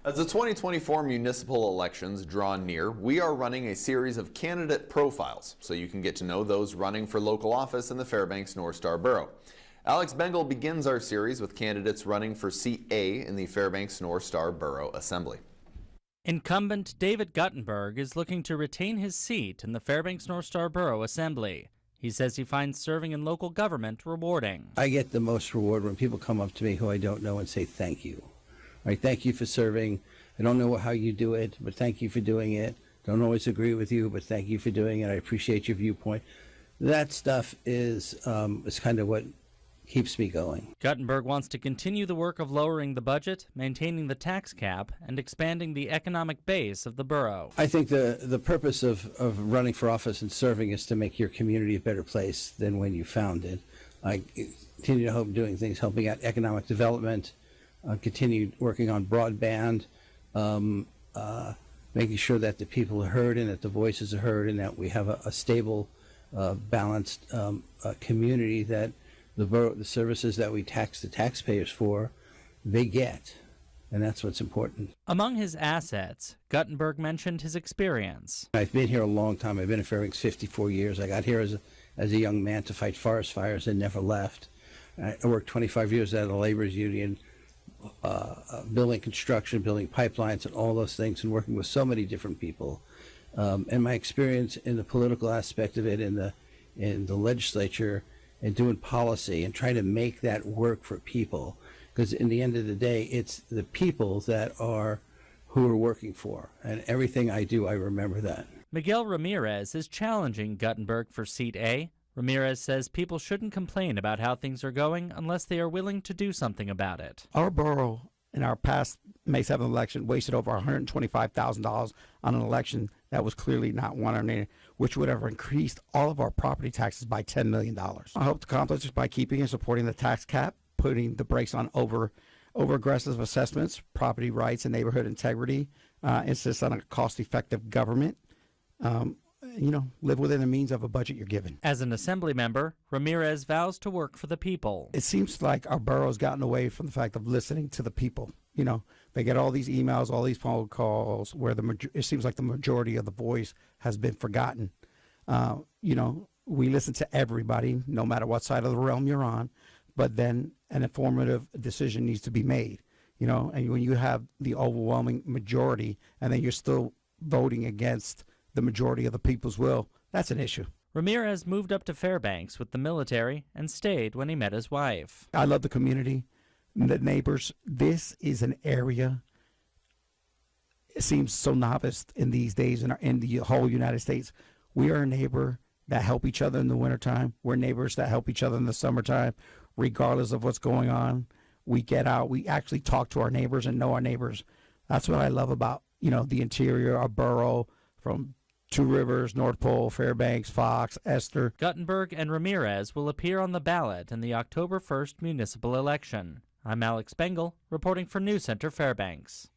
As the 2024 municipal elections draw near, we are running a series of candidate profiles so you can get to know those running for local office in the Fairbanks North Star Borough. Alex Bengal begins our series with candidates running for Seat A in the Fairbanks North Star Borough Assembly. Incumbent David Guttenberg is looking to retain his seat in the Fairbanks North Star Borough Assembly. He says he finds serving in local government rewarding. I get the most reward when people come up to me who I don't know and say thank you. Right, thank you for serving. I don't know how you do it, but thank you for doing it. Don't always agree with you, but thank you for doing it. I appreciate your viewpoint. That stuff is kind of what keeps me going. Guttenberg wants to continue the work of lowering the budget, maintaining the tax cap, and expanding the economic base of the borough. I think the purpose of running for office and serving is to make your community a better place than when you found it. I continue to hope doing things, helping out economic development, continued working on broadband, making sure that the people are heard and that the voices are heard and that we have a stable, balanced community that the services that we tax the taxpayers for, they get. And that's what's important. Among his assets, Guttenberg mentioned his experience. I've been here a long time. I've been in Fairbanks 54 years. I got here as a young man to fight forest fires and never left. I worked 25 years at a labor's union, building construction, building pipelines, and all those things, and working with so many different people. And my experience in the political aspect of it, in the legislature, and doing policy, and trying to make that work for people, because in the end of the day, it's the people who are working for. And everything I do, I remember that. Miguel Ramirez is challenging Guttenberg for Seat A. Ramirez says people shouldn't complain about how things are going unless they are willing to do something about it. Our borough in our past May 7th election wasted over $125,000 on an election that was clearly not won, which would have increased all of our property taxes by $10 million. I hope to accomplish this by keeping and supporting the tax cap, putting the brakes on over aggressive assessments, property rights, and neighborhood integrity, insist on a cost-effective government, live within the means of a budget you're given. As an assembly member, Ramirez vows to work for the people. It seems like our borough's gotten away from the fact of listening to the people. They get all these emails, all these phone calls where it seems like the majority of the voice has been forgotten. We listen to everybody, no matter what side of the realm you're on, but then an informative decision needs to be made. And when you have the overwhelming majority and then you're still voting against the majority of the people's will, that's an issue. Ramirez moved up to Fairbanks with the military and stayed when he met his wife. I love the community, the neighbors. This is an area, it seems so novice in these days in the whole United States. We are a neighbor that help each other in the wintertime. We're neighbors that help each other in the summertime, regardless of what's going on. We get out, we actually talk to our neighbors and know our neighbors. That's what I love about, the interior, our borough, from Two Rivers, North Pole, Fairbanks, Fox, Esther. Guttenberg and Ramirez will appear on the ballot in the October 1st municipal election. I'm Alex Bengal, reporting for News Center Fairbanks.